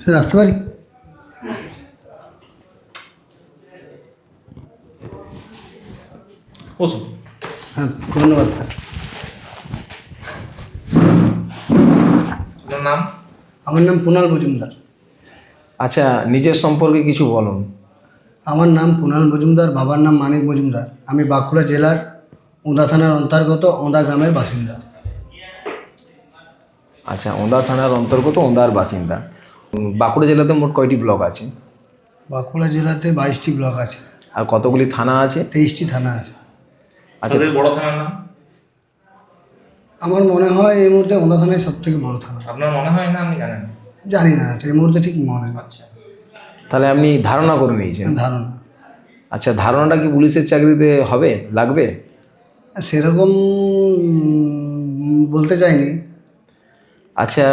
Sir আসতে পারি? বসুন। হ্যাঁ, ধন্যবাদ স্যার। আপনার নাম? আমার নাম কুণাল মজুমদার। আচ্ছা, নিজের সম্পর্কে কিছু বলুন। আমার নাম কুণাল মজুমদার, বাবার নাম মানিক মজুমদার। আমি বাঁকুড়া জেলার ওঁদা থানার অন্তর্গত ওঁদা গ্রামের বাসিন্দা। আচ্ছা, ওঁদা থানার অন্তর্গত ওঁদার বাসিন্দা। বাঁকুড়া জেলাতে মোট কয়টি ব্লক আছে? বাঁকুড়া জেলাতে 22টি ব্লক আছে, আর কতগুলি থানা আছে? 23টি থানা আছে। আচ্ছা, সবথেকে বড় থানার নাম? আমার মনে হয় এই মুহূর্তে ওঁদা থানায় সবথেকে বড় থানা। আপনার মনে হয় না, আপনি জানেন? জানি না, এই মুহূর্তে ঠিক মনে হয় আচ্ছা, তাহলে আপনি ধারণা করে নিয়েছেন। ধারণা। আচ্ছা, ধারণাটা কি পুলিশের চাকরিতে হবে, লাগবে? সেরকম বলতে চাইনি। আচ্ছা,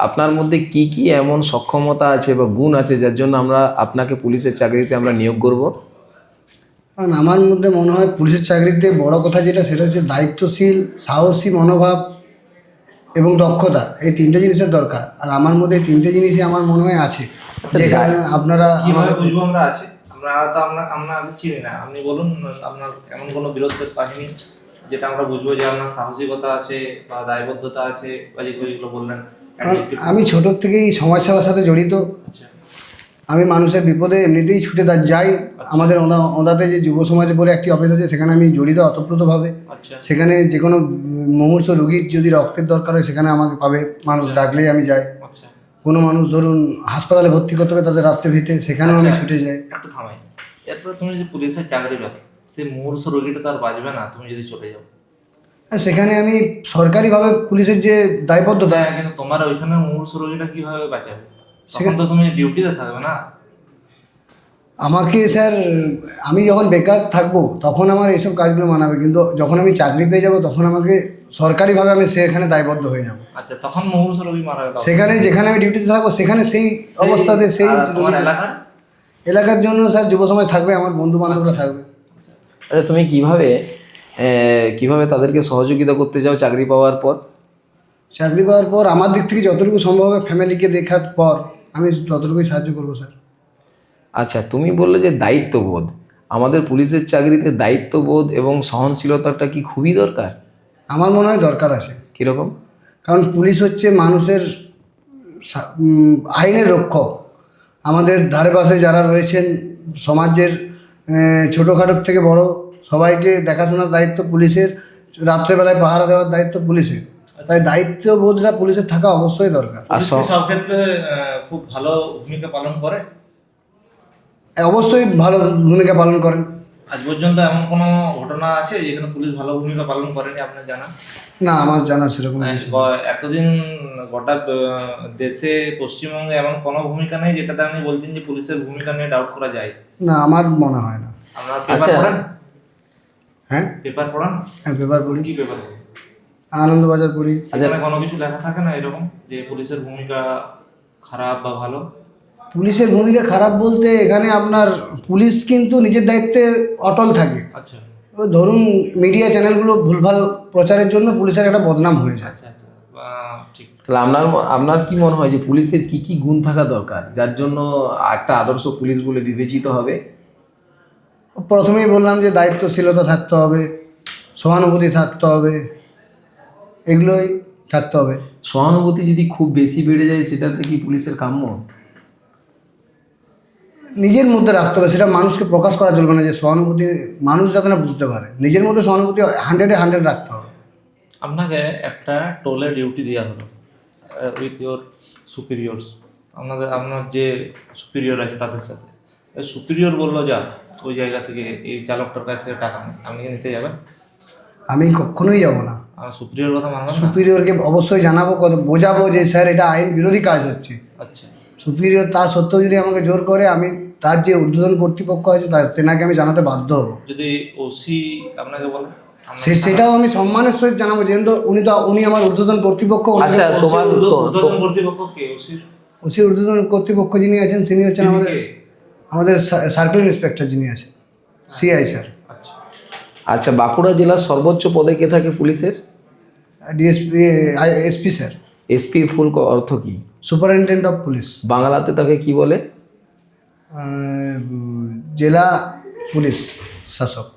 আপনার মধ্যে কি কি এমন সক্ষমতা আছে বা গুণ আছে যার জন্য আমরা আপনাকে পুলিশের চাকরিতে আমরা নিয়োগ করব? কারণ আমার মধ্যে মনে হয় পুলিশের চাকরিতে বড় কথা যেটা, সেটা হচ্ছে দায়িত্বশীল, সাহসী মনোভাব এবং দক্ষতা। এই তিনটে জিনিসের দরকার, আর আমার মধ্যে এই তিনটে জিনিসই আমার মনে হয় আছে। যে কারণে আপনারা কিভাবে বুঝবো আমরা আছে? আমরা তো আমরা আগে চিনি না। আপনি বলুন, আপনার এমন কোনো বীরত্বের কাহিনী যেটা আমরা বুঝবো যে আপনার সাহসিকতা আছে বা দায়বদ্ধতা আছে, বা যেগুলো বললেন। আমি ছোটোর থেকেই সমাজসেবার সাথে জড়িত। আচ্ছা, আমি মানুষের বিপদে এমনিতেই ছুটে যাই। আমাদের ওঁদাতে যে যুব সমাজ বলে একটি অফিস আছে, সেখানে আমি জড়িত ওতপ্রোতভাবে। আচ্ছা, সেখানে যে কোনো মুমূর্ষু রোগীর যদি রক্তের দরকার হয়, সেখানে আমাকে পাবে। মানুষ ডাকলেই আমি যাই। আচ্ছা। কোনো মানুষ ধরুন হাসপাতালে ভর্তি করতে হবে তাদের রাত্রে ভিতে, সেখানেও আমি ছুটে যাই। একটু থামাই। এরপর তুমি যদি পুলিশের চাকরি পাবে, সেই মুমূর্ষ রোগীটা তো আর বাঁচবে না তুমি যদি চলে যাও। আর সেখানে আমি সরকারিভাবে পুলিশের যে দায়বদ্ধতা, কিন্তু তোমার ওইখানে মুমূর্ষ রোগীটা কিভাবে বাঁচাবে? তখন তো তুমি ডিউটিতে থাকবে না। আমাকে স্যার, আমি যখন বেকার থাকবো তখন আমার এইসব কাজগুলো মানাবে, কিন্তু যখন আমি চাকরি পেয়ে যাব তখন আমাকে সরকারিভাবে আমি সেখানে দায়বদ্ধ হয়ে যাব। আচ্ছা, তখন মুমূর্ষ রোগী মারা গেল সেখানে যেখানে আমি ডিউটিতে থাকবো সেখানে সেই অবস্থাতে সেই তোমার এলাকার জন্য স্যার যুব সমাজ থাকবে, আমার বন্ধু বান্ধবরা থাকবে। আচ্ছা, তুমি কিভাবে তাদেরকে সহযোগিতা করতে চাও চাকরি পাওয়ার পর? চাকরি পাওয়ার পর আমার দিক থেকে যতটুকু সম্ভব হবে, ফ্যামিলিকে দেখার পর আমি ততটুকুই সাহায্য করবো স্যার। আচ্ছা, তুমি বললে যে দায়িত্ববোধ, আমাদের পুলিশের চাকরিতে দায়িত্ববোধ এবং সহনশীলতাটা কি খুবই দরকার? আমার মনে হয় দরকার আছে। কীরকম? কারণ পুলিশ হচ্ছে মানুষের আইনের রক্ষক। আমাদের ধারে পাশে যারা রয়েছেন সমাজের, ছোটোখাটোর থেকে বড় সবাইকে দেখাশোনার দায়িত্ব পুলিশের, রাত্রেবেলায় পাহারা দেওয়ার দায়িত্ব পুলিশের। তাই দায়িত্ববোধটা পুলিশের থাকা অবশ্যই দরকার। আর সব ক্ষেত্রে খুব ভালো ভূমিকা পালন করে। অবশ্যই ভালো ভূমিকা পালন করেন। আজ পর্যন্ত এমন কোনো ঘটনা আছে যেখানে পুলিশ ভালো ভূমিকা পালন করেনি আপনার জানা? না, আমার জানা সেরকম এতদিন গোটা দেশে পশ্চিমবঙ্গে এমন কোনো ভূমিকা নেই যেটাতে আপনি বলছেন যে পুলিশের ভূমিকা নিয়ে ডাউট করা যায়? না, আমার মনে হয় না। আপনার পেপার পড়েন? হ্যাঁ, পেপার পড়েন? হ্যাঁ, পেপার পড়ি। কি পেপার পড়েন? আনন্দবাজার পড়ি। সেখানে কোনো কিছু লেখা থাকে না এরকম যে পুলিশের ভূমিকা খারাপ বা ভালো? পুলিশের ভূমিকা খারাপ বলতে এখানে আপনার পুলিশ কিন্তু নিজের দায়িত্বে অটল থাকে। আচ্ছা, এবার ধরুন মিডিয়া চ্যানেলগুলো ভুলভাল প্রচারের জন্য পুলিশের একটা বদনাম হয়ে যায়। আচ্ছা, আচ্ছা, ঠিক। তাহলে আপনার কি মনে হয় যে পুলিশের কি কি গুণ থাকা দরকার যার জন্য একটা আদর্শ পুলিশ বলে বিবেচিত হবে? প্রথমেই বললাম যে দায়িত্বশীলতা থাকতে হবে, সহানুভূতি থাকতে হবে, এগুলোই থাকতে হবে। সহানুভূতি যদি খুব বেশি বেড়ে যায় সেটাতে কি পুলিশের কাম্য? নিজের মধ্যে রাখতে হবে, সেটা মানুষকে প্রকাশ করা চলবে না। যে সহানুভূতি মানুষ যাতে না বুঝতে পারে, নিজের মধ্যে সহানুভূতি 100-এ 100 রাখতে হবে। আপনাকে একটা টোলে ডিউটি দেওয়া হলো উইথ ইয়োর সুপিরিয়র্স। আপনার যে সুপিরিয়র আছে তাদের সাথে, সুপিরিয়র বললো যা ওই জায়গা থেকে এই চালকটার কাছ থেকে টাকা নেই, আপনি কি নিতে যাবেন? আমি কখনোই যাব না। সুপিরিয়র কথা মানবেন না? সুপিরিয়রকে অবশ্যই জানাবো, বোঝাবো যে স্যার এটা আইন বিরোধী কাজ হচ্ছে। আচ্ছা, সুপিরিয়র তা সত্ত্বেও যদি আমাকে জোর করে, আমি তার যে ঊর্ধ্বতন কর্তৃপক্ষ আছে তেনাকে আমি জানাতে বাধ্য হব। যদি ওসি আপনাকে বলে? সেটাও আমি সম্মানের সহিত জানাবো, যেহেতু উনি আমার ঊর্ধ্বতন কর্তৃপক্ষ। আচ্ছা, তোমার ঊর্ধ্বতন কর্তৃপক্ষ কে? ওসি ঊর্ধ্বতন কর্তৃপক্ষ যিনি আছেন তিনি হচ্ছেন আমাদের সার্কেল ইন্সপেক্টর যিনি আছেন, সিআই স্যার। আচ্ছা, আচ্ছা, বাঁকুড়া জেলার সর্বোচ্চ পদে কে থাকে পুলিশের? DSP, SP sir. এসপির ফুল অর্থ কি? সুপারিনটেন্ডেন্ট অফ পুলিশ, বাংলাতে তাকে কি বলে? জেলা পুলিশ শাসক।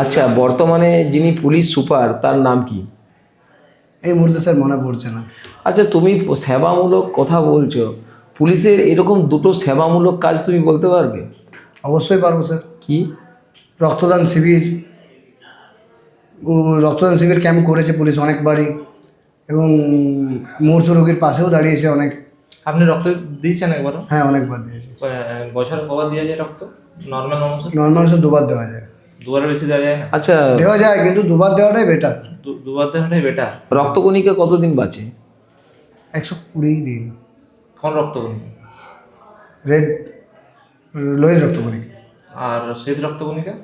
আচ্ছা, বর্তমানে যিনি পুলিশ সুপার তার নাম কি? এই মুহূর্তে স্যার মনে পড়ছে না। আচ্ছা, তুমি সেবামূলক কথা বলছো, পুলিশের এরকম দুটো সেবামূলক কাজ তুমি বলতে পারবে? অবশ্যই পারবো স্যার। কি? রক্তদান শিবির, রক্তদান শিবির ক্যাম্প করেছে পুলিশ অনেকবারই, এবং মূর্ছ রোগীর পাশেও দাঁড়িয়েছে অনেক। আপনি রক্ত দিয়েছেন একবারও? হ্যাঁ, অনেকবার দিয়েছে। বছরে কবার দেওয়া যায় রক্ত নর্মাল মানুষের? নর্মাল সে দুবার দেওয়া যায়। দুবারের বেশি দেওয়া যায় না? আচ্ছা, দেওয়া যায়, কিন্তু দুবার দেওয়াটাই বেটার। দুবার দেওয়াটাই বেটার। রক্তকণিকা কতদিন বাঁচে? 120 দিন। কোন রক্তকণিকা? রেড লোহিত রক্তকণিকা। আর শ্বেত রক্তকণিকা?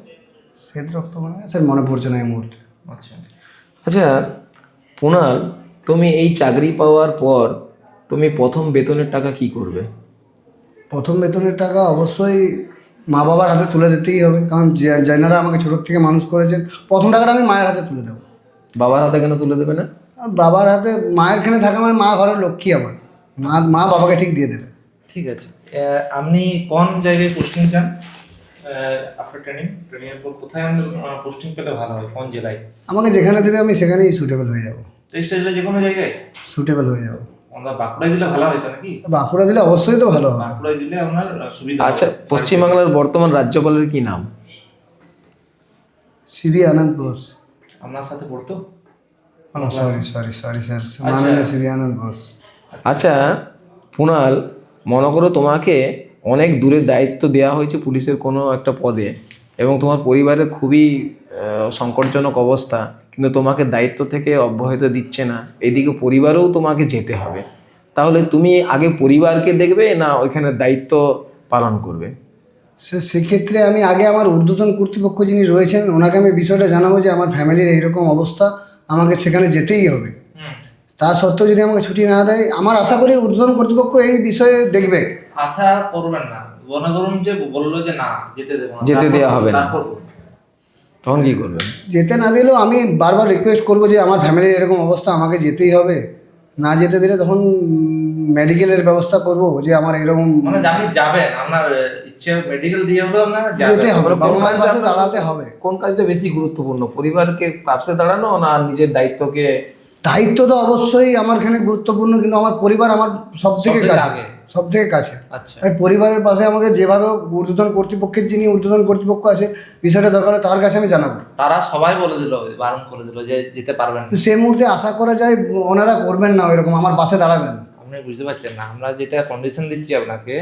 শ্বেত রক্তকণিকা স্যার মনে পড়ছে না এই মুহূর্তে। আচ্ছা। আচ্ছা কুণাল, তুমি এই চাকরি পাওয়ার পর তুমি প্রথম বেতনের টাকা কি করবে? প্রথম বেতনের টাকা অবশ্যই মা বাবার হাতে তুলে দিতেই হবে, কারণ যেনারা আমাকে ছোটোর থেকে মানুষ করেছেন, প্রথম টাকাটা আমি মায়ের হাতে তুলে দেবো। বাবার হাতে কেন তুলে দেবে না? বাবার হাতে, মায়ের এখানে থাকা মানে মা ঘরের লক্ষ্মী আমার, মা বাবাকে ঠিক দিয়ে দেবে। ঠিক আছে। আপনি কোন জায়গায় পোস্টিং চান? আপনার ট্রেনিংয়ের পর কোথায় আপনি পোস্টিং পেলে ভালো হয়? কোন জেলায়? আমাকে যেখানে দেবে আমি সেখানেই সুটেবল হয়ে যাব। 23টা জেলায় যে কোনো জায়গায় সুটেবল হয়ে যাব। আমরা বাঁকুড়ায় দিলে ভালো হতো নাকি? বাঁকুড়া দিলে অবশ্যই তো ভালো হবে। বাঁকুড়ায় দিলে আপনার সুবিধা। আচ্ছা, পশ্চিমবাংলার বর্তমান রাজ্যপালের কি নাম? সিবি আনন্দ বোস। আপনার সাথে পড়তো? সরি স্যার, মাননীয় সিবি আনন্দ বোস। আচ্ছা কুণাল, মনে করো তোমাকে অনেক দূরে দায়িত্ব দেওয়া হয়েছে পুলিশের কোনো একটা পদে, এবং তোমার পরিবারের খুবই সংকটজনক অবস্থা, কিন্তু তোমাকে দায়িত্ব থেকে অব্যাহতি দিচ্ছে না, এদিকে পরিবারেও তোমাকে যেতে হবে, তাহলে তুমি আগে পরিবারকে দেখবে না ওইখানে দায়িত্ব পালন করবে? সেক্ষেত্রে আমি আগে আমার ঊর্ধ্বতন কর্তৃপক্ষ যিনি রয়েছেন ওনাকে আমি বিষয়টা জানাবো যে আমার ফ্যামিলির এইরকম অবস্থা, আমাকে সেখানে যেতেই হবে। তা সত্ত্বেও যদি আমাকে ছুটি না দেয়, আমার আশা করি ঊর্ধ্বতন কর্তৃপক্ষ এই বিষয়ে দেখবে। আশা করবেন না, মনে করুন যে বললো যে না যেতে দেবো না, যেতে দেওয়া হবে না, তারপর তখন কি করবেন? যেতে না দিলেও আমি বারবার রিকোয়েস্ট করবো যে আমার ফ্যামিলির এরকম অবস্থা, আমাকে যেতেই হবে। না যেতে দিলে তখন মেডিকেলের ব্যবস্থা করব, যে আমার এরকম মানে আপনি যাবেন, আপনার ইচ্ছে মেডিকেল দিয়ে হলো আপনার যেতে হবে, বাবা মায়ের পাশে দাঁড়াতে হবে। কোন কাজটা বেশি গুরুত্বপূর্ণ, পরিবারকে পাশে দাঁড়ানো না নিজের দায়িত্বকে? দায়িত্ব তো অবশ্যই আমার এখানে গুরুত্বপূর্ণ, কিন্তু আমার পরিবার আমার সব থেকে কাছে, সব থেকে কাছে। আচ্ছা। তাই পরিবারের পাশে আমাকে যেভাবে ঊর্ধ্বতন কর্তৃপক্ষের যিনি ঊর্ধ্বতন কর্তৃপক্ষ আছে, বিষয়টা দরকার হয় তার কাছে আমি জানাবো। তারা সবাই বলে দিল, বারণ করে দিল যে যেতে পারবেন না। সেই মুহূর্তে আশা করা যায় ওনারা করবেন না এরকম, আমার পাশে দাঁড়াবেন। আপনি বুঝতে পারছেন না, আমরা যেটা কন্ডিশন দিচ্ছি আপনাকে,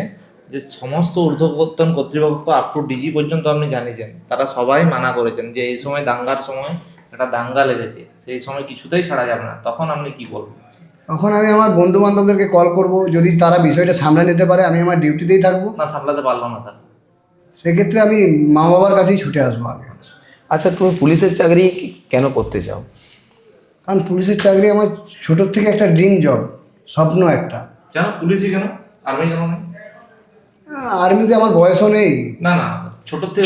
যে সমস্ত ঊর্ধ্বতন কর্তৃপক্ষ আপ টু ডিজি পর্যন্ত আপনি জানিয়েছেন, তারা সবাই মানা করেছেন যে এই সময় দাঙ্গার সময় একটা দাঙ্গা লেগেছে, সেই সময় কিছুতেই ছাড়া যাবে না। তখন আপনি কি বলবেন? তখন আমি আমার বন্ধু বান্ধবদেরকে কল করব, যদি তারা বিষয়টা সামলে নিতে পারে আমি আমার ডিউটিতেই থাকবো। না সামলাতে পারলো না তারা, সেক্ষেত্রে আমি মা বাবার কাছেই ছুটে আসবো আগে। আচ্ছা, তুমি পুলিশের চাকরি কেন করতে চাও? কারণ পুলিশের চাকরি আমার ছোটোর থেকে একটা ড্রিম জব, স্বপ্ন একটা। কেন পুলিশই কেন, আর্মি কেন নেই? আর্মিতে আমার বয়সও নেই। না না,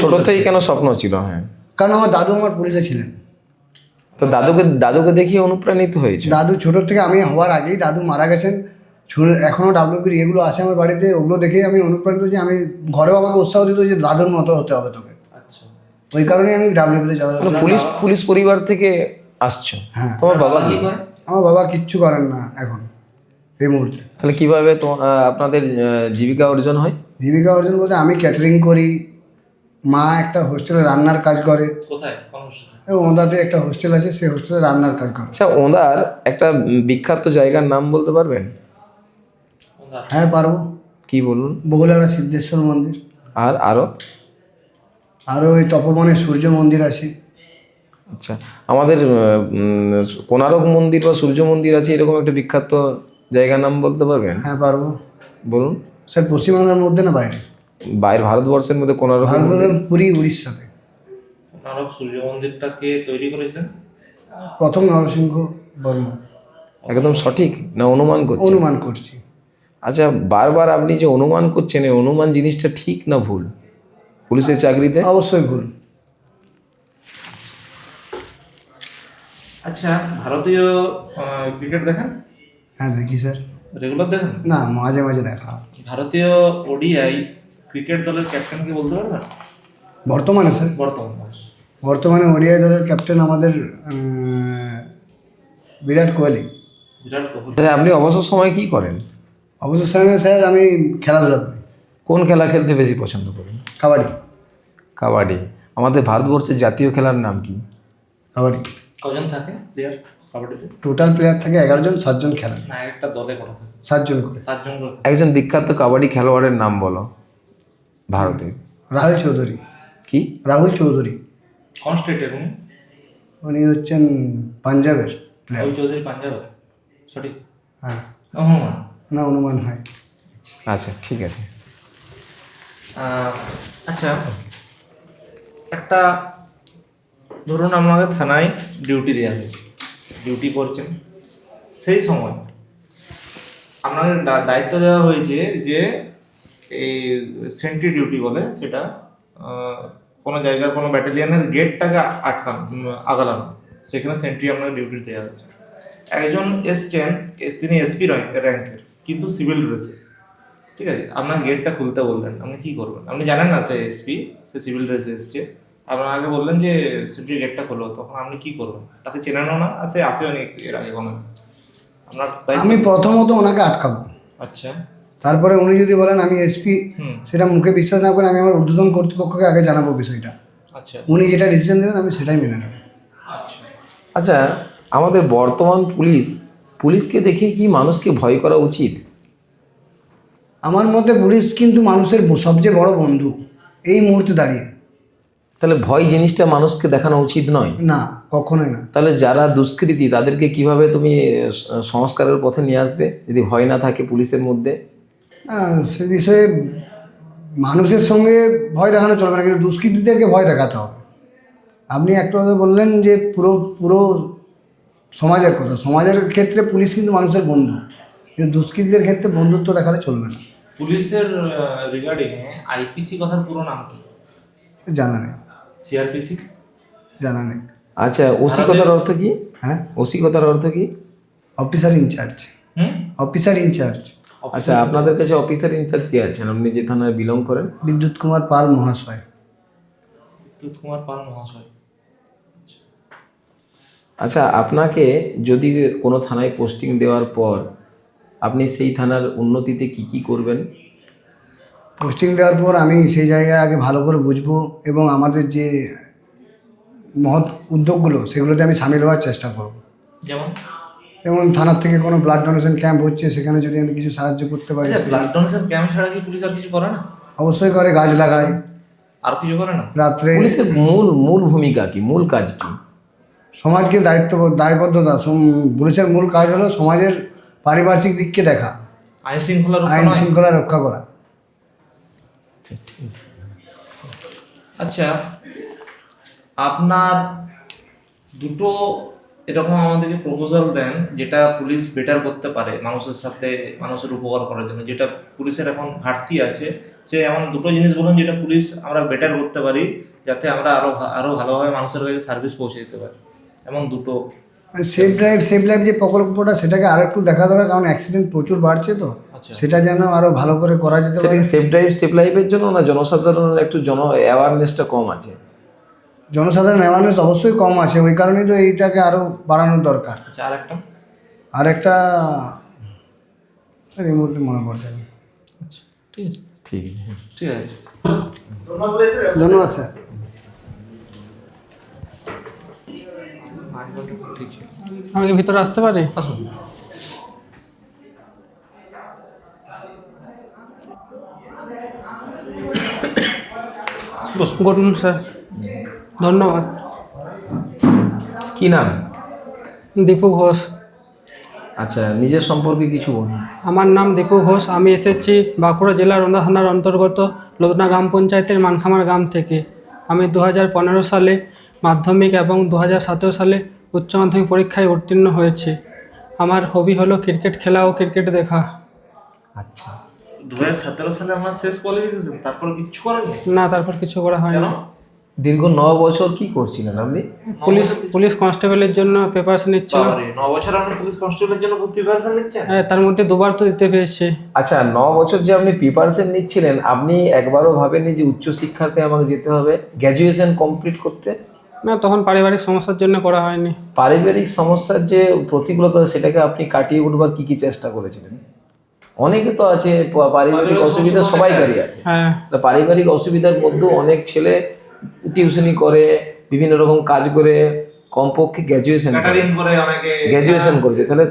ছোট থেকে কেন স্বপ্ন ছিল? হ্যাঁ, কারণ আমার দাদু আমার পুলিশে ছিলেন। তো দাদুকে দেখিয়ে অনুপ্রাণিত হয়েছে? দাদু ছোটোর থেকে, আমি হওয়ার আগেই দাদু মারা গেছেন, এখনও ডাব্লিউপির এগুলো আছে আমার বাড়িতে, ওগুলো দেখেই আমি অনুপ্রাণিত, যে আমি ঘরেও আমাকে উৎসাহ দিত যে দাদুর মতো হতে হবে তোকে। আচ্ছা, ওই কারণেই আমি ডাব্লিউপিতে যাওয়া। পুলিশ পরিবার থেকে আসছো? হ্যাঁ। তোমার বাবা কি করে? আমার বাবা কিচ্ছু করেন না এখন এই মুহূর্তে। তাহলে কিভাবে আপনাদের জীবিকা অর্জন হয়? জীবিকা অর্জন বলতে আমি ক্যাটারিং করি, মা একটা হোস্টেলে রান্নার কাজ করে। কোথায়, কোন হোস্টেলে? এবং ওদাতে একটা হোস্টেল আছে, সেই হোস্টেলে রান্নার কাজ করে। আচ্ছা, ওনার একটা বিখ্যাত জায়গার নাম বলতে পারবেন? হ্যাঁ পারবো। কি বলুন? বহুলারা সিদ্ধেশ্বর মন্দির, আরো ওই তপবনে সূর্য মন্দির আছে। আচ্ছা, আমাদের কোণারক মন্দির বা সূর্য মন্দির আছে, এরকম একটা বিখ্যাত জায়গার নাম বলতে পারবেন? হ্যাঁ পারবো। বলুন। স্যার পশ্চিমবাংলার মধ্যে না বাইরে? বাইরে, ভারতবর্ষের মধ্যে কোণারক ভারতবর্ষের পুরী, উড়িষ্যাতে। কোণারক সূর্য মন্দিরটা কে তৈরি করেছিলেন? প্রথম নরসিংহ বর্মন। একদম সঠিক না অনুমান করছেন? অনুমান করছি। আচ্ছা, বারবার আপনি যে অনুমান করছেন, এই অনুমান জিনিসটা ঠিক না ভুল পুলিশের চাকরিতে? অবশ্যই ভুল। আচ্ছা, ভারতীয় ক্রিকেট দেখেন? হ্যাঁ দেখি স্যার। রেগুলার দেখেন? না, মাঝে মাঝে দেখা হয়। ভারতীয় ওডিআই ক্রিকেট দলের ক্যাপ্টেন কি বলতে পারবেন? বর্তমানে স্যার, বর্তমানে ওডিআই দলের ক্যাপ্টেন আমাদের বিরাট কোহলি। বিরাট কোহলি। আচ্ছা, আপনি অবসর সময় কি করেন? অবসর সময়ে স্যার আমি খেলাধুলা করি। কোন খেলা খেলতে বেশি পছন্দ করেন? কাবাডি। কাবাডি। আমাদের ভারতবর্ষের জাতীয় খেলার নাম কি? কাবাডি। কজন থাকে প্লেয়ার কাবাডিতে? টোটাল প্লেয়ার থাকে 11 জন, 7 জন খেলেন। না, একটা দলে কত থাকে? 7 জন করে। 7 জন করে। একজন বিখ্যাত কাবাডি খেলোয়াড়ের নাম বলো ভারতে। রাহুল চৌধুরী। কি? রাহুল চৌধুরী। কোন স্টেটের উনি? উনি হচ্ছেন পাঞ্জাবের প্লেয়ার। রাহুল চৌধুরী পাঞ্জাবের? সঠিক? হ্যাঁ। অনুমান। না, অনুমান হয়। আচ্ছা, ঠিক আছে। আচ্ছা, একটা ধরুন আমাকে থানায় ডিউটি দেওয়া হয়েছে, ডিউটি করছেন, সেই সময় আপনাকে দায়িত্ব দেওয়া হয়েছে যে এই সেন্ট্রি ডিউটি বলে সেটা, কোনো জায়গার কোনো ব্যাটালিয়নের গেটটাকে আগালানো, সেখানে সেন্ট্রি আপনাকে ডিউটি দেওয়া হয়েছে। একজন এসছেন, তিনি এসপি র্যাঙ্কের, কিন্তু সিভিল ড্রেসে, ঠিক আছে, আপনার গেটটা খুলতে বললেন, আপনি কি করবেন? আপনি জানেন না সে এসপি, সে সিভিল ড্রেসে এসছে, আপনার আগে বললেন যে সেন্ট্রি গেটটা খোলো, তখন আপনি কি করবেন? তাকে চেনানো না, সে আসেও নি এর আগে কোনো, আপনার আমি প্রথমত ওনাকে আটকাবো। আচ্ছা। তারপরে উনি যদি বলেন আমি এসপি, সেটা মুখে বিশ্বাস না করে আমি আমার ঊর্ধ্বতন কর্তৃপক্ষকে আগে জানাবো বিষয়টা। আচ্ছা। উনি যেটা ডিসিশন দেবেন আমি সেটাই মেনে নেব। আচ্ছা। আচ্ছা, আমাদের বর্তমান পুলিশকে দেখে কি মানুষকে ভয় করা উচিত? আমার মতে পুলিশ কিন্তু মানুষের সবচেয়ে বড় বন্ধু এই মুহূর্তে দাঁড়িয়ে। তাহলে ভয় জিনিসটা মানুষকে দেখানো উচিত নয়? না, কখনোই না। তাহলে যারা দুষ্কৃতী তাদেরকে কিভাবে তুমি সংস্কারের পথে নিয়ে আসবে যদি ভয় না থাকে পুলিশের মধ্যে? না, সে বিষয়ে মানুষের সঙ্গে ভয় দেখানো চলবে না, কিন্তু দুষ্কৃতীদেরকে ভয় দেখাতে হবে। আপনি একটু আগে বললেন যে পুরো সমাজের কথা, সমাজের ক্ষেত্রে পুলিশ কিন্তু মানুষের বন্ধু, কিন্তু দুষ্কৃতীদের ক্ষেত্রে বন্ধুত্ব দেখালে চলবে না। পুলিশের রিগার্ডিং আইপিসি কথার পুরো নাম কি জানা নেই। সিআরপিসি জানা নেই। আচ্ছা, ওসি কথার অর্থ কি? হ্যাঁ, ওসি কথার অর্থ কি? Officer incharge. Officer incharge. আচ্ছা, আপনাদের কাছে অফিসার ইনচার্জ কে আছেন আপনি যে থানায় বিলং করেন? বিদ্যুৎ কুমার পাল মহাশয়। বিদ্যুৎ কুমার পাল মহাশয়। আচ্ছা, আপনাকে যদি কোনো থানায় পোস্টিং দেওয়ার পর আপনি সেই থানার উন্নতিতে কি কি করবেন? পোস্টিং দেওয়ার পর আমি সেই জায়গায় আগে ভালো করে বুঝবো এবং আমাদের যে মহৎ উদ্যোগগুলো সেগুলোতে আমি সামিল হওয়ার চেষ্টা করব। যেমন থানার থেকে কোনো ব্লাড ডোনেশন ক্যাম্প হচ্ছে, সেখানে যদি আমি কিছু সাহায্য করতে পারি। ব্লাড ডোনেশন ক্যাম্প ছাড়া কি পুলিশ আর কিছু করে না? অবশ্যই করে, গাছ লাগায়। আর কিছু করে না? রাত্রে পুলিশের মূল ভূমিকা কি, মূল কাজ কি? সমাজকে দায়বদ্ধতা। পুলিশের মূল কাজ হলো সমাজের পারিপার্শ্বিক দিককে দেখা, আইন শৃঙ্খলা রক্ষা করা। আচ্ছা, আপনার দুটো এরকম আমাদেরকে প্রপোজাল দেন যেটা পুলিশ বেটার করতে পারে মানুষের সাথে, মানুষের উপকার করার জন্য, যেটা পুলিশের এখন ঘাটতি আছে, সে এমন দুটো জিনিস বলুন যেটা পুলিশ আমরা বেটার করতে পারি, যাতে আমরা আরো ভালোভাবে মানুষের কাছে সার্ভিস পৌঁছে দিতে পারি, এমন দুটো। সেভ লাইফ যে প্রকল্পটা, সেটাকে আরো একটু দেখা দরকার, কারণ অ্যাক্সিডেন্ট প্রচুর বাড়ছে, তো সেটা যেন আরো ভালো করে করা যেতে পারে। সেফ ড্রাইভ সেভ লাইফের জন্য না জনসাধারণের একটু অ্যাওয়ারনেসটা কম আছে? জনসাধারণ অ্যাওয়ারনেস অবশ্যই কম আছে, ওই কারণেই তো এইটাকে আরো বাড়ানোর দরকার। আচ্ছা, আরেকটা এই মুহূর্তে মনে পড়ছে না। আচ্ছা, ঠিক আছে, ঠিক আছে। ধন্যবাদ স্যার। ঠিক ছিল। আমি কি ভিতরে আসতে পারি? আসুন। Good morning sir. ধন্যবাদ। কি নাম? দীপু ঘোষ। আচ্ছা, নিজের সম্পর্কে কিছু বলুন। আমার নাম দীপু ঘোষ। আমি এসেছি বাঁকুড়া জেলার রন্দা থানার অন্তর্গত লোদনা গ্রাম পঞ্চায়েতের মানখামার গ্রাম থেকে। আমি 2015 সালে মাধ্যমিক এবং 2017 সালে উচ্চ মাধ্যমিক পরীক্ষায় উত্তীর্ণ হয়েছি। আমার হবি হলো ক্রিকেট খেলা ও ক্রিকেট দেখা। আচ্ছা, 2017 সালে আমার শেষ কোয়ালিফিকেশন, তারপর কিছু করেনি? না, তারপর কিছু করা হয়নি। দীর্ঘ 9 বছর কি করছিলেন আপনি? পুলিশ কনস্টেবলের জন্য প্রিপারেশন নিচ্ছিলাম। বাবারে, 9 বছর আপনি পুলিশ কনস্টেবলের জন্য প্রিপারেশন নিচ্ছেন? হ্যাঁ, তার মধ্যে 2বার তো দিতে পেরেছি। আচ্ছা, 9 বছর যে আপনি প্রিপারেশন নিচ্ছিলেন, আপনি একবারও ভাবেননি যে উচ্চশিক্ষাতে আমাকে যেতে হবে, গ্র্যাজুয়েশন কমপ্লিট করতে? না, তখন পারিবারিক সমস্যার জন্য করা হয়নি। পারিবারিক সমস্যার যে প্রতিকূলতা, সেটাকে আপনি কাটিয়ে উঠবার কি কি চেষ্টা করেছিলেন? অনেকে তো আছে পারিবারিক অসুবিধা, সবাইকারই আছে। হ্যাঁ, তা পারিবারিক অসুবিধার মধ্যেও অনেক ছেলে টিউশনি করে, বিভিন্ন রকম কাজ করে, কমপক্ষে গ্র্যাজুয়েশন ক্যাটারিং করে অনেকে করেছে। তাহলে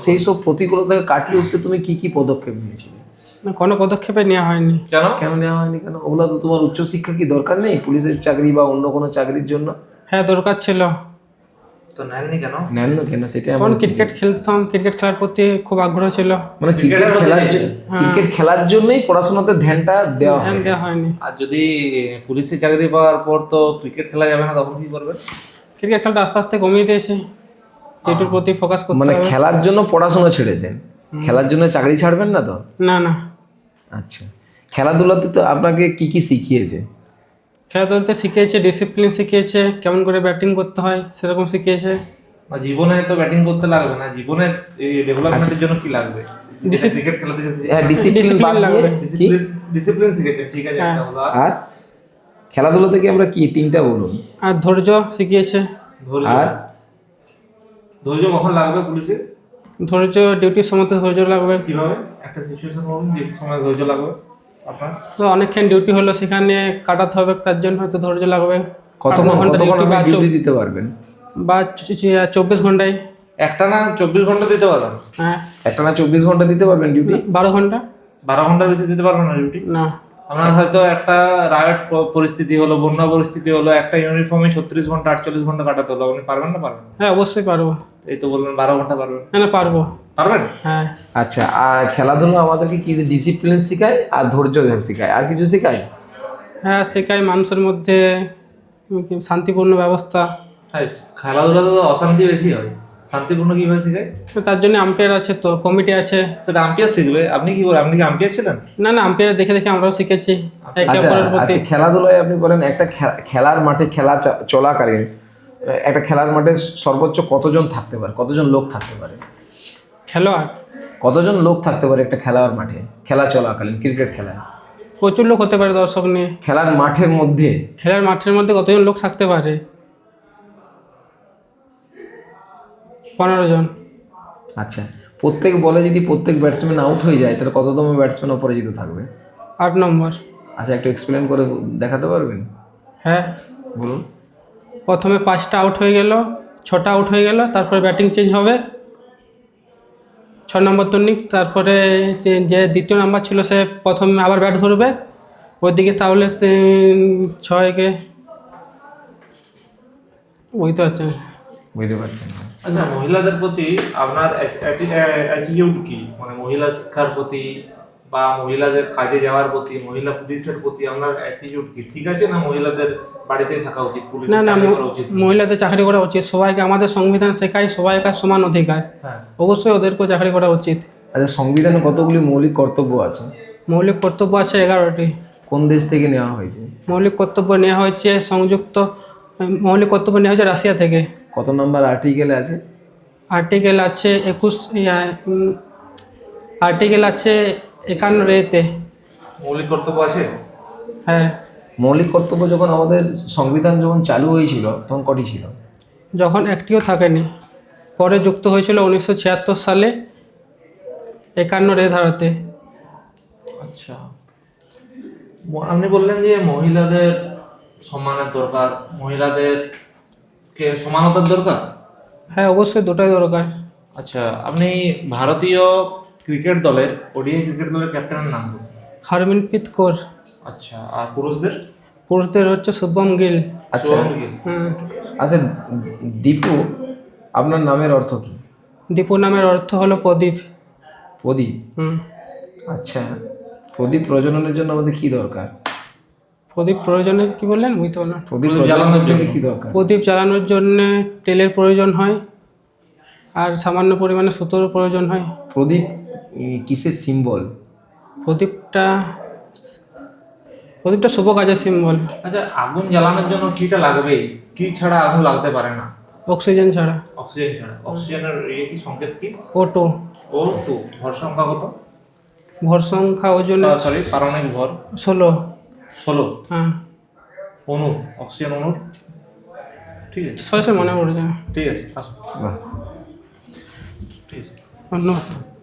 সেই সব প্রতিকূলতাকে কাটিয়ে উঠতে তুমি কি কি পদক্ষেপ নিয়েছিলে? না, কোনো পদক্ষেপে নেওয়া হয়নি। কেন নেওয়া হয়নি? কেন? ওগুলো তো তোমার উচ্চশিক্ষা কি দরকার নেই পুলিশের চাকরি বা অন্য কোনো চাকরির জন্য? হ্যাঁ, দরকার ছিল। তো নেননি কেন? নেন না কেন সেটা তখন ক্রিকেট খেলতাম, ক্রিকেট খেলার প্রতি খুব আগ্রহ ছিল। মানে ক্রিকেট খেলার জন্যই পড়াশোনাতে ধ্যানটা দেওয়া হয়। ধ্যান দেওয়া হয়নি। আর যদি পুলিশে চাকরি পাওয়ার পর তো ক্রিকেট খেলা যাবে না, তখন কি করবেন? ক্রিকেট খেলাটা আস্তে আস্তে কমিয়ে দিয়েছি, ডিউটির প্রতি ফোকাস করতে মানে হবে। খেলার জন্য পড়াশোনা ছেড়েছেন, খেলার জন্য চাকরি ছাড়বেন না তো? না না, আচ্ছা, খেলাধুলাতে তো আপনাকে কি কি শিখিয়েছে? খেলাধুলাতে শিখিয়েছে, ডিসিপ্লিন শিখিয়েছে, কেমন করে ব্যাটিং করতে হয় সেরকম শিখিয়েছে। না, জীবনে তো ব্যাটিং করতে লাগবে না, জীবনের ডেভেলপমেন্টের জন্য কি লাগবে? ক্রিকেট খেলা থেকে হ্যাঁ, ডিসিপ্লিন বাদ দিয়ে ডিসিপ্লিন শিখেছে, ঠিক আছে, একটা হলো। আর খেলাধুলা থেকে আমরা কি তিনটা বলুন? আর ধৈর্য শিখিয়েছে। ধৈর্য। আর ধৈর্য কখন লাগবে পুলিশে? ধৈর্য ডিউটির সময় তো ধৈর্য লাগবে। কিভাবে একটা সিচুয়েশন বলুন যে সময় ধৈর্য লাগবে আপনার? তো অনেকক্ষণ ডিউটি হলো, সেখানে কাটাতে হবে, তার জন্য হয়তো ধৈর্য লাগবে। কতক্ষণ 8-9 ঘন্টা ডিউটি বা ডিউটি দিতে পারবেন? 24 ঘন্টায়। একটা না 24 ঘন্টা দিতে পারবেন? হ্যাঁ, একটা না 24 ঘন্টা দিতে পারবেন ডিউটি? 12 ঘন্টা। 12 ঘন্টার বেশি দিতে পারবেন না ডিউটি? না, আপনার হয়তো একটা রায়ট পরিস্থিতি হলো, বন্যা পরিস্থিতি হলো, একটা ইউনিফর্মে 36 ঘন্টা 48 ঘন্টা কাটাতে হলো, আপনি পারবেন না? পারবেন? হ্যাঁ অবশ্যই পারবো। এই তো বললেন 12 ঘন্টা পারবেন। না না, পারবো। পারবেন? হ্যাঁ আচ্ছা, আর খেলাধুলা আমাদেরকে কি ডিসিপ্লিন শেখায় আর ধৈর্য শেখায়, আর কিছু শেখায়? হ্যাঁ, শেখায় মানুষের মধ্যে শান্তিপূর্ণ ব্যবস্থা। হ্যাঁ, খেলাধুলাতে তো অশান্তি বেশি হয়, শান্তিপূর্ণ কিভাবে শেখায়? তো তার জন্য আম্পায়ার আছে, তো কমিটি আছে। সেটা আম্পায়ার শিখবে। আপনি কি করেন? আপনি কি আম্পায়ার ছিলেন? না না, আম্পায়ার দেখে দেখে আমরাও শিখেছি একে আচ্ছা অপরের প্রতি। আচ্ছা, খেলাধুলায় আপনি বলেন একটা খেলার মাঠে চলাকালীন একটা খেলার মাঠে সর্বোচ্চ কতজন থাকতে পারে, কতজন লোক থাকতে পারে? খেলোয়াড় কতজন লোক থাকতে পারে একটা খেলার মাঠে খেলা চলাকালীন, ক্রিকেট খেলায়? প্রচুর লোক হতে পারে দর্শক নিয়ে। খেলার মাঠের মধ্যে খেলার মাঠের মধ্যে কতজন লোক থাকতে পারে? 15 জন। আচ্ছা, প্রত্যেক বলে যদি প্রত্যেক ব্যাটসম্যান আউট হয়ে যায়, তাহলে কততম ব্যাটসম্যান অপরাজিত থাকবে? 8 নম্বর। আচ্ছা, একটু এক্সপ্লেন করে দেখাতে পারবেন? হ্যাঁ, বলুন। প্রথমে 5টা আউট হয়ে গেল, 6টা আউট হয়ে গেল, তারপরে ব্যাটিং চেঞ্জ হবে 6 নম্বর তন্নিক। তারপরে যে দ্বিতীয় নাম্বার ছিল সে প্রথমে আবার ব্যাট ধরবে ওইদিকে, তাহলে সে 6কে ওই তো আছে। বুঝতে পারছেন? আচ্ছা, মহিলাদের প্রতি আপনার অ্যাটিটিউড কি? মানে মহিলা শিক্ষার প্রতি বা মহিলাদের কাজে যাওয়ার প্রতি, মহিলা পুলিশের প্রতি আপনার অ্যাটিটিউড কি? ঠিক আছে না মহিলাদের বাড়িতেই থাকা উচিত, পুলিশে না না, চাকরি করা উচিত? মহিলাদের চাকরি করা উচিত। সবাইকে আমাদের সংবিধান শেখায় সবাইকার সমান অধিকার, হ্যাঁ। অবশ্যই ওদেরকেও চাকরি করা উচিত। আচ্ছা, সংবিধানে কতগুলি মৌলিক কর্তব্য আছে? মৌলিক কর্তব্য আছে 11টি। কোন দেশ থেকে নেওয়া হয়েছে? মৌলিক কর্তব্য নেওয়া হয়েছে মৌলিক কর্তব্য নেওয়া হয়েছে রাশিয়া থেকে। কত নম্বর আর্টিকেলে আছে? আর্টিকেল আছে আর্টিকেল আছে 51 মৌলিক কর্তব্য আছে? হ্যাঁ, মৌলিক কর্তব্য যখন আমাদের সংবিধান যখন চালু হয়েছিল তখন কটি ছিল? যখন একটিও থাকেনি, পরে যুক্ত হয়েছিল 1976 সালে 51 ধারাতে। আচ্ছা, আপনি বললেন যে মহিলাদের সম্মানের দরকার, মহিলাদেরকে সমানতার দরকার। হ্যাঁ অবশ্যই, দুটোই দরকার। আচ্ছা, আপনি ভারতীয় ক্রিকেট দলের, ওডিআই ক্রিকেট দলের ক্যাপ্টেনের নাম বলুন। হরমনপ্রীত কৌর। আচ্ছা, আর পুরুষদের? পুরুষদের হচ্ছে শুভম গিল। আচ্ছা শুভম গিল। আচ্ছা, দীপু আপনার নামের অর্থ কি? দীপু নামের অর্থ হলো প্রদীপ। প্রদীপ। আচ্ছা, প্রদীপ প্রজ্বলনের জন্য আমাদের কি দরকার? প্রদীপ প্রয়োজনের কি বললেন, বুঝতে পারলাম। প্রদীপ জ্বালানোর জন্য কি দরকার? প্রদীপ জ্বালানোর জন্য তেলের প্রয়োজন হয় আর সামান্য পরিমাণে সুতোর প্রয়োজন হয়। প্রদীপ কিসের সিম্বল? প্রদীপটা প্রদীপটা শুভ কাজের সিম্বল। আচ্ছা, আগুন জ্বালানোর জন্য কিটা লাগবেই, কি ছাড়া আগুন লাগতে পারে না? অক্সিজেন ছাড়া। অক্সিজেন ছাড়া। অক্সিজেনের কি সংকেত কি? O2। O2। ভর সংখ্যা কত? ভর সংখ্যা ওজনে সরি, পারমাণবিক ভর 16। 16। হ্যাঁ, অণু, অক্সিজেন অণুর। ঠিক আছে, সরাসরি মনে পড়ে যায়। ঠিক আছে, আসো। বাহ। ঠিক আছে। ধন্যবাদ।